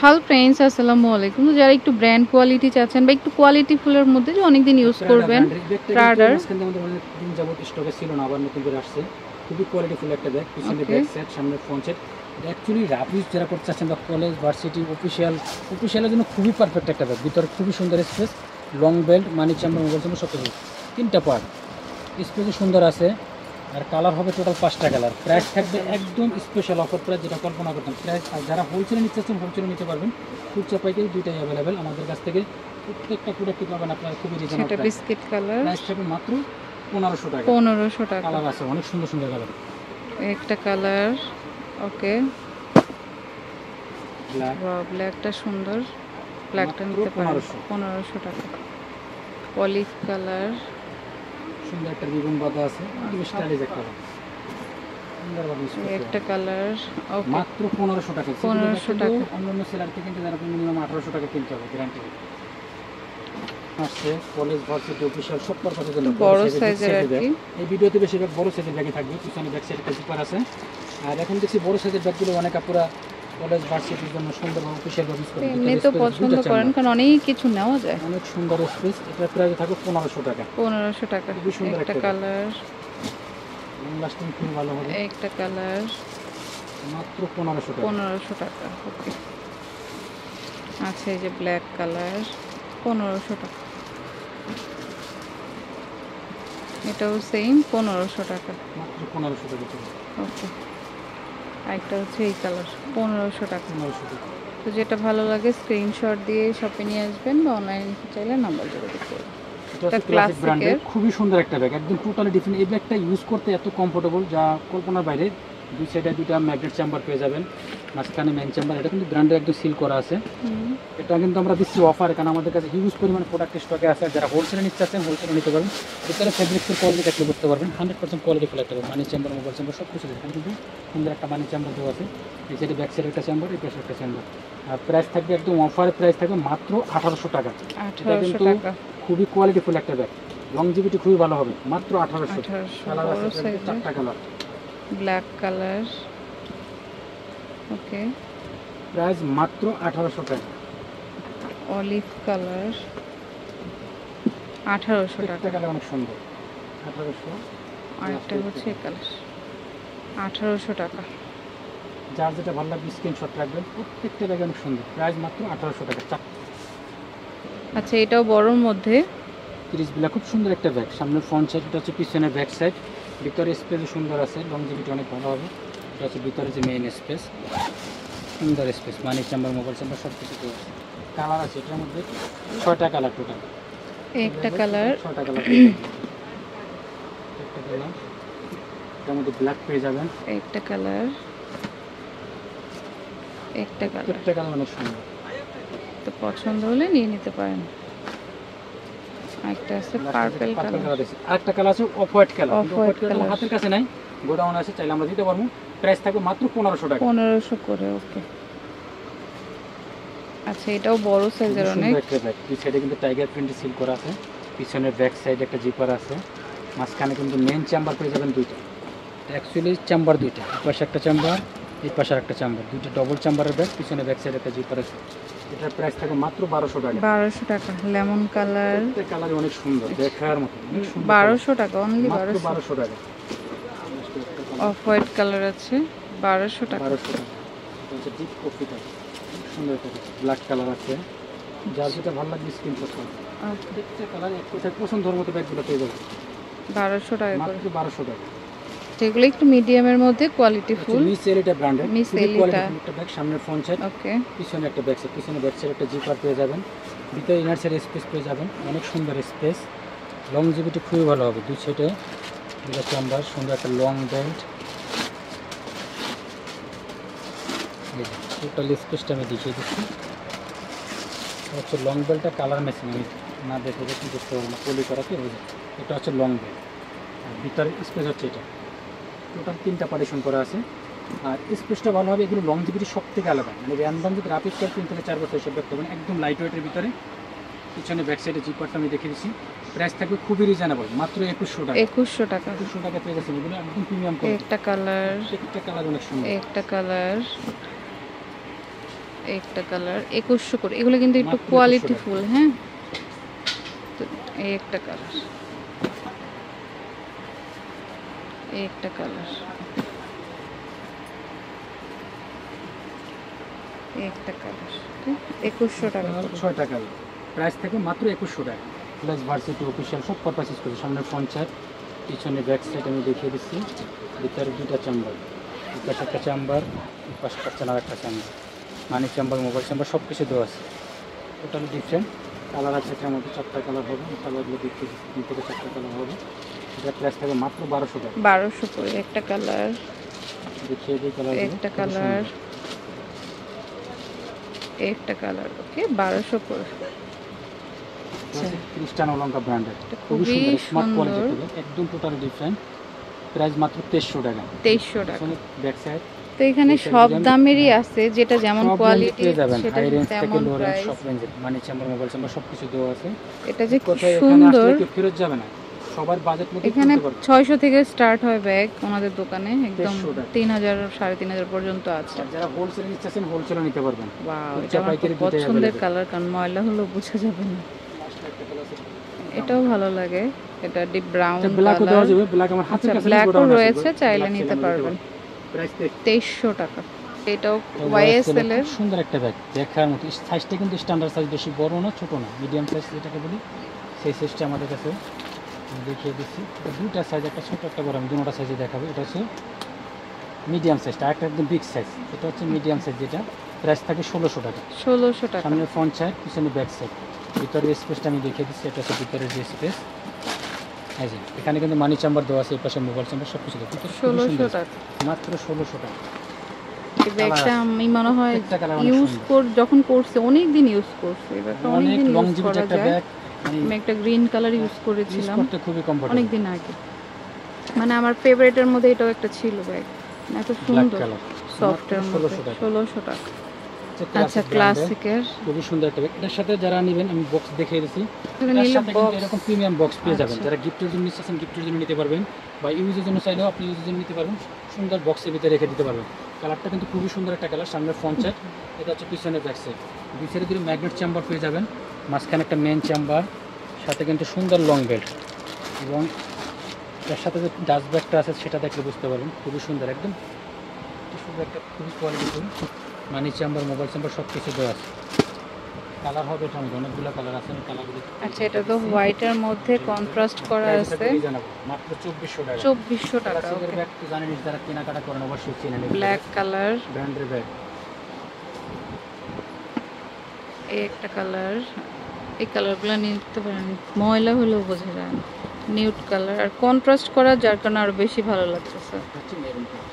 Hello friends, আসসালামু আলাইকুম। তো যারা একটু ব্র্যান্ড কোয়ালিটি চাচ্ছেন বা একটু কোয়ালিটি ফুলের মধ্যে যে অনেকদিন ইউজ করবেন, প্রাডার দিন যাবত স্টকে ছিল না, আবার নতুন করে আসছে। খুবই কোয়ালিটি ফুল একটা ব্যাগ, পিছনে ব্যাক সেট, সামনে front set. Actually rough use যারা করতে চাচ্ছেন বা কলেজ ভার্সিটি অফিসিয়ালের জন্য খুবই পারফেক্ট একটা ব্যাগ। ভিতরে খুবই সুন্দর স্পেস, লং বেল্ট, মানি চেম্বার, মোবাইল চেম্বার সব কিছু, 3টা পার্ট। স্পেসও সুন্দর আছে। আর কালার হবে টোটাল 5টা কালার। প্রাইস থাকবে একদম স্পেশাল অফার প্রাইস, যেটা কল্পনা করতাম প্রাইস। আর যারা হোলসেলে নিতে চাচ্ছেন হোলসেলে নিতে পারবেন, খুচরা পাইকারি দুইটাই অ্যাভেলেবেল আমাদের কাছ থেকে। প্রত্যেকটা প্রোডাক্টই পাবেন আপনারা খুবই reasonable price. Biscuit colour, price থাকবে মাত্র 1500 টাকা। 1500 টাকা। কালার আছে অনেক সুন্দর সুন্দর কালার। একটা কালার, ওকে, ব্ল্যাকটা সুন্দর, ব্ল্যাকটা নিতে পারেন 1500 টাকা। অলিভ কালার, সুন্দর একটা রিবন বাঁধা আছে, খুবই স্টাইলিশ একটা একটা কালার, ওকে, মাত্র 1500 টাকা। 1500 টাকা। অন্যান্য সেলার থেকে কিন্তু যারা মিনিমাম 1800 টাকা কিনতে হবে, গ্যারান্টি আসছে। কলেজ ভার্সিটি অফিশিয়াল সব পারপাসের জন্য বড় সাইজের আর কি। এই ভিডিওতে বেশিরভাগ বড় সাইজের ব্যাগই থাকবে। পিছনে ব্যাক সাইডে একটা জিপার আছে। আর এখন দেখছি বড় সাইজের ব্যাগগুলো অনেক আপুরা কলেজ ভার্সিটির জন্য সুন্দরভাবে অফিশিয়াল ইউজ করে। এমনি তো পছন্দ করেন, কারণ অনেক কিছু নেওয়া যায়। অনেক সুন্দর স্পেস। এটা প্রাইস থাকবে 1500 টাকা। 1500 টাকা। খুবই সুন্দর একটা কালার, লাস্টিং খুব ভালো হবে। একটা কালার, মাত্র 1500 টাকা। 1500 টাকা, ওকে। আচ্ছা, এই যে ব্ল্যাক কালার, 1500 টাকা। এটাও সেম 1500 টাকা, মাত্র 1500 টাকা। ওকে। আরেকটা হচ্ছে এই কালার, 1500 টাকা। 1500 টাকা। তো যেটা ভালো লাগে স্ক্রিনশট দিয়ে শপে নিয়ে আসবেন বা অনলাইনে নিতে চাইলে নাম্বার যোগাযোগ করবেন। এটা ক্লাসিক ব্র্যান্ডের খুবই সুন্দর একটা ব্যাগ, একদম টোটালি ডিফারেন্ট। এই ব্যাগটা ইউজ করতে এত কমফোর্টেবল যা কল্পনার বাইরে। দুই সাইডে দুইটা ম্যাগনেট চেম্বার পেয়ে যাবেন, মাঝখানে মেইন চেম্বার। এটা কিন্তু ব্র্যান্ডের একদম সিল করা আছে। এটা কিন্তু আমরা দিচ্ছি অফারে, কারণ আমাদের কাছে হিউজ পরিমাণ প্রোডাক্ট স্টকে আছে। যারা হোলসেলে নিতে চাচ্ছেন হোলসেলে নিতে পারবেন। ভিতরে ফেব্রিক্সের কোয়ালিটি দেখলে বুঝতে পারবেন 100% কোয়ালিটি ফুল একটা মানি চেম্বার, মোবাইল চেম্বার সব কিছু। এখানে কিন্তু সুন্দর একটা মানি চেম্বার দেওয়া আছে। এই সাইডে ব্যাক সাইডে একটা চেম্বার, এই পাশে একটা চেম্বার। আর প্রাইস থাকবে একদম অফারে, প্রাইস থাকবে মাত্র 1800 টাকা। 1800 টাকা। খুবই কোয়ালিটি ফুল একটা ব্যাগ, লংজিভিটি খুবই ভালো হবে। মাত্র 1800। কালার আছে 4টা কালার। ব্ল্যাক কালার, ওকে, প্রাইস মাত্র 1800 টাকা। অলিভ কালার, 1800 টাকা। কালার অনেক সুন্দর, 1800। আরেকটা হচ্ছে এই কালার, 1800 টাকা। যার যেটা ভালো লাগবে স্ক্রিনশট রাখবেন। প্রত্যেকটা ব্যাগ অনেক সুন্দর, প্রাইস মাত্র 1800 টাকা। আচ্ছা, এটাও বড়র মধ্যে 30 বিলা, খুব সুন্দর একটা ব্যাগ। সামনে ফ্রন্ট সাইড, এটা হচ্ছে পিছনের ব্যাক সাইড। ভিতরে স্পেস সুন্দর আছে, লংজিভিটি অনেক ভালো হবে। এটা হচ্ছে ভিতরে যে মেইন স্পেস, সুন্দর স্পেস, মানি চেম্বার, মোবাইল চেম্বার সব কিছু আছে। কালার আছে এটার মধ্যে 6টা কালার টোটাল। একটা কালার, 6টা কালার। একটা কালার, এটার মধ্যে ব্ল্যাক পেয়ে যাবেন। একটা কালার, একটা কালার। একটা কালার অনেক সুন্দর। তো পছন্দ হলে নিয়ে নিতে পারেন। একটা আছে পার্পল কালার, আরেকটা কালার আছে off white colour. Off white colour হাতের কাছে নাই, গোডাউন আছে, চাইলে আমরা দিতে পারবো। প্রাইস থাকবে মাত্র 1500 টাকা। 1500 করে, ওকে। আচ্ছা, এটাও বড় সাইজের অনেক। এই সাইডে কিন্তু টাইগার প্রিন্টে সিল করা আছে। পিছনের ব্যাক সাইডে একটা জিপার আছে। মাঝখানে কিন্তু মেইন চেম্বার পেয়ে যাবেন দুইটা। অ্যাকচুয়ালি চেম্বার দুইটা, এই পাশে একটা চেম্বার, এই পাশে একটা চেম্বার, দুইটা ডবল চেম্বারের ব্যাগ। পিছনে ব্যাক সাইডে একটা জিপার আছে। এটার প্রাইস থাকে মাত্র 1200 টাকা। 1200 টাকা। লেমন কালার, প্রত্যেক কালার অনেক সুন্দর, দেখার মতো। 1200 টাকা, অনলি 1200 টাকা। অফ হোয়াইট কালার আছে, 1200 টাকা। 1200 টাকা। এটা হচ্ছে ডিপ কফি কালার, সুন্দর একটা ব্ল্যাক কালার আছে। যার যেটা ভালো লাগবে স্ক্রিনশট করুন। প্রত্যেকটা কালার এক কোথায় পছন্দের মতো ব্যাগগুলো পেয়ে যাবেন 1200 টাকা করে। মাত্র 1200 টাকা। যেগুলো একটু মিডিয়ামের মধ্যে কোয়ালিটি ফুল। মিস এলিটা ব্র্যান্ডের মিস এলিটা একটা ব্যাগ। সামনে ফ্রন্ট সাইড, ওকে, পিছনে একটা ব্যাক সাইড। পিছনে ব্যাক সাইড একটা জিপার পেয়ে যাবেন। ভিতরে ইনার সাইড স্পেস পেয়ে যাবেন, অনেক সুন্দর স্পেস। লংজিভিটি খুবই ভালো হবে। দুই সাইডে দুটো চেম্বার, সুন্দর একটা লং বেল্ট। টোটাল স্পেসটা আমি দেখিয়ে দিচ্ছি। হচ্ছে লং বেল্টটা কালার ম্যাচিং, আমি না দেখে কি করতে পারবো না, পলি করা কি হয়ে যায়। এটা হচ্ছে লং বেল্ট। আর ভিতরে স্পেস হচ্ছে এটা। টোটাল 3টা পার্টিশন করা আছে। আর স্পেসটা ভালো হবে। এগুলো লংজিভিটি সব থেকে আলাদা, মানে র্যান্ডম যদি রাপিড করে 3 থেকে 4 বছর এসব ব্যাগ করবেন, একদম লাইট ওয়েটের ভিতরে। পিছনে ব্যাক সাইডে জিপারটা আমি দেখে দিচ্ছি। প্রাইস থাকবে খুবই রিজনেবল, মাত্র 2100 টাকা। 2100 টাকা। 2100 টাকা পেয়ে যাচ্ছেন। এগুলো একদম প্রিমিয়াম কোয়ালিটি। একটা কালার, একটা কালার অনেক সুন্দর। একটা কালার, একটা কালার 2100 করে, এগুলো কিন্তু একটু কোয়ালিটি ফুল। হ্যাঁ, তো এই একটা কালার, এই একটা কালার, এই একটা কালার 2100 টাকা। 6টা কালার, প্রাইস থেকে মাত্র 2100 টাকা। প্লাস ভার্সিটি অফিসিয়াল সব পারপাসেস করে, সামনে ফ্রন্ট সাইড, পিছনে ব্যাক সাইড আমি দেখিয়ে দিচ্ছি। ভিতরে 2টা চেম্বার, পাশে একটা চেম্বার, পাশে একটা একটা চেম্বার, মানি চেম্বার, মোবাইল চেম্বার সব কিছু দেওয়া আছে। টোটালি ডিফারেন্ট কালার আছে, এটার মধ্যে 4টা কালার হবে। কালারগুলো দেখিয়ে দিচ্ছি, 3 থেকে 4টা কালার হবে। এটা প্রাইস থাকে মাত্র 1200 টাকা। 1200 করে একটা কালার, দেখিয়ে দিই কালার, একটা কালার, একটা কালার। ওকে, 1200 করে। ক্রিস্টান অলঙ্কা ব্র্যান্ডের, খুবই স্মার্ট সুন্দর, কোয়ালিটি, একদম টোটালি ডিফারেন্ট। প্রাইস মাত্র 2300 টাকা। 2300 টাকা। ব্যাক সাইড তো এখানে সব দামেরই আছে, যেটা যেমন কোয়ালিটি পেয়ে যাবেন, সেটা হাই রেঞ্জ থেকে তেমন লো রেঞ্জ প্রাইস। সব রেঞ্জের মানি চেম্বার, মোবাইল চেম্বার সব কিছু দেওয়া আছে। এটা যে কি কোথায় এখানে সুন্দর, আসলে কেউ ফেরত যাবে না, সবার বাজেট মধ্যে এখানে কিনতে পারবে। 600 থেকে স্টার্ট হয় ব্যাগ ওনাদের দোকানে, একদম 2300 টাকা। 3000 3500 পর্যন্ত আছে। আর যারা হোলসেল নিতে চাচ্ছেন হোলসেলও নিতে পারবেন। ওয়াও, খুচরা এটা আমার পাইকারি খুব দুটোই পছন্দের available। কালার, কারণ ময়লা হলেও বোঝা যাবে না। লাস্টে একটা কালার আছে, এটাও ভালো লাগে, এটা ডিপ ব্রাউন এটা ব্ল্যাকও দেওয়া কালার। যাবে, ব্ল্যাক আমার হাতের আচ্ছা, কাছে ব্ল্যাকও গোডাউন আছে, রয়েছে, চাইলে ব্ল্যাক নিতে চাইলে পারবেন। প্রাইস 2300 টাকা। এটাও ওয়াইএসএল এর, সুন্দর একটা ব্যাগ, দেখার মতো। সাইজটা কিন্তু স্ট্যান্ডার্ড সাইজ, বেশি বড় না ছোট না, মিডিয়াম সাইজ যেটাকে বলি, সেই সাইজটা আমাদের কাছে দেখিয়ে দিচ্ছি। এটা 2টা সাইজ, একটা ছোট একটা বড়, আমি 2টা সাইজে দেখাবো। এটা হচ্ছে মিডিয়াম সাইজটা, একটা একদম বিগ সাইজ। এটা হচ্ছে মিডিয়াম সাইজ, যেটা প্রাইস থাকে 1600 টাকা। 1600 টাকা। সামনে ফ্রন্ট সাইড, পিছনে ব্যাক সাইড। ভিতরের স্পেসটা আমি দেখিয়ে দিচ্ছি, এটা হচ্ছে ভিতরের যে স্পেস। এই যে এখানে কিন্তু মানি চেম্বার দেওয়া আছে, এই পাশে মোবাইল চেম্বার সব কিছু দেওয়া আছে। 1600 টাকা। মাত্র 1600 টাকা। এই ব্যাগটা আমি মনে হয় প্রত্যেকটা colour অনেক ইউজ সুন্দর। যখন করছে, অনেক দিন ইউজ করছে, এই ব্যাগটা অনেক অনেক দিন ইউজ লংজিভিটি করা একটা যায়। ব্যাগ, আমি একটা গ্রিন কালার ইউজ ইউজ করেছিলাম করতে খুবই কমফোর্টেবল। অনেক দিন আগে, মানে আমার ফেভারিটের মধ্যে এটাও একটা ছিল ব্যাগ, এত ব্ল্যাক সুন্দর কালার, সফটের মধ্যে। 1600 টাকা। আচ্ছা, ক্লাসিকের খুবই সুন্দর একটা ব্যাগ। এটার সাথে যারা নেবেন, আমি বক্স দেখিয়ে দিচ্ছি, এখানে এটার নিলে সাথে কিন্তু বক্স। এরকম প্রিমিয়াম বক্স পেয়ে যাবেন। আচ্ছা। যারা গিফটের জন্য নিচ্ছেন, গিফটের জন্য নিতে পারবেন, বা ইউজের জন্য চাইলেও আপনি ইউজের জন্য নিতে পারবেন। সুন্দর বক্সের ভিতরে রেখে দিতে পারবেন। কালারটা কিন্তু খুবই সুন্দর একটা কালার। সামনে ফ্রন্ট সাইড, এটা হচ্ছে পিছনের ব্যাক সাইড। দুই সাইডে দুটো ম্যাগনেট চেম্বার পেয়ে যাবেন, মাঝখানে একটা মেন চেম্বার, সাথে কিন্তু সুন্দর লং বেল্ট, এবং এর সাথে যে ডাস্ট ব্যাগটা আছে সেটা দেখলে বুঝতে পারবেন, খুবই সুন্দর একদম। সুন্দর একটা খুবই কোয়ালিটিফুল মানি চেম্বার, মোবাইল চেম্বার সব কিছু দেওয়া আছে। কালার হবে এটার মধ্যে অনেকগুলো কালার আছে, কালারগুলো। আচ্ছা, এটা তো হোয়াইটের মধ্যে কন্ট্রাস্ট করা আছে, জানাবো মাত্র 2400 টাকা। 2400 টাকা। ক্লাসিকের ব্যাগ তো জানেন, যারা কেনাকাটা করেন অবশ্যই চেনে নেবেন। ব্ল্যাক কালার, ব্র্যান্ডের ব্যাগ। এই একটা কালার, এই কালারগুলো নিতে পারেন, ময়লা হলেও বোঝা যায় না। নিউড কালার আর কন্ট্রাস্ট করা, যার কারণে আরো বেশি ভালো লাগতেছে। হচ্ছে মেরুন কালার।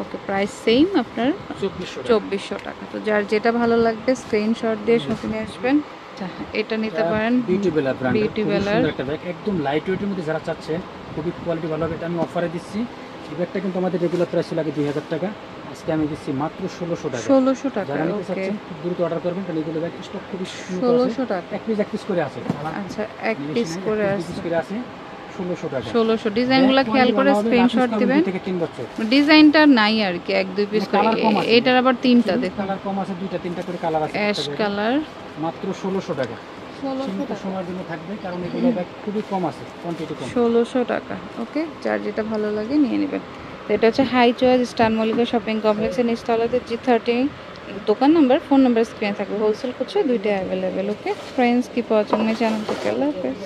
ওকে, প্রাইস সেম আপনার 2400 টাকা। তো যার যেটা ভালো লাগবে স্ক্রিনশট দিয়ে শপে নিয়ে আসবেন। আচ্ছা, এটা নিতে পারেন, বিউটি বেলার ব্র্যান্ড, বিউটি খুবই বেলার। সুন্দর একটা ব্যাগ, একদম লাইট ওয়েটের মধ্যে যারা চাচ্ছেন, খুবই কোয়ালিটি ভালো হবে। এটা আমি অফারে দিচ্ছি। এই ব্যাগটা কিন্তু আমাদের রেগুলার প্রাইস ছিল আগে 2000 টাকা, আজকে আমি দিচ্ছি মাত্র 1600 টাকা। 1600 টাকা। যারা নিতে ওকে, চাচ্ছেন খুব দ্রুত অর্ডার করবেন, কারণ এগুলো ব্যাগ স্টক খুবই সীমিত আছে। 1600 টাকা। এক পিস করে আছে। আচ্ছা, এক পিস করে এক আছে, পিস করে আছে, 1600 টাকা। 1600। ডিজাইনগুলো খেয়াল করে স্ক্রিনশট দিবেন। 2 থেকে 3 বছর ডিজাইনটা নাই আর কি, 1-2 পিস করে। কালার কম আছে। এটার আবার 3টা দেখুন, কালার কম আছে, 2টা 3টা করে কালার আছে। অ্যাশ কালার, মাত্র 1600 টাকা। 1600 সীমিত টাকা। সময়ের জন্য থাকবে, কারণ এগুলো ব্যাগ খুবই কম আছে, কোয়ান্টিটি কম। 1600 টাকা। ওকে, যার যেটা ভালো লাগে নিয়ে নেবেন। তো এটা হচ্ছে high choice star Mallika shopping কমপ্লেক্সের নিচতলাতে G13 দোকান নাম্বার, ফোন নাম্বার স্ক্রিনে থাকবে। হোলসেল খুচরা দুইটাই available. Okay friends, keep watching my channel. Take care, আল্লাহ হাফেজ।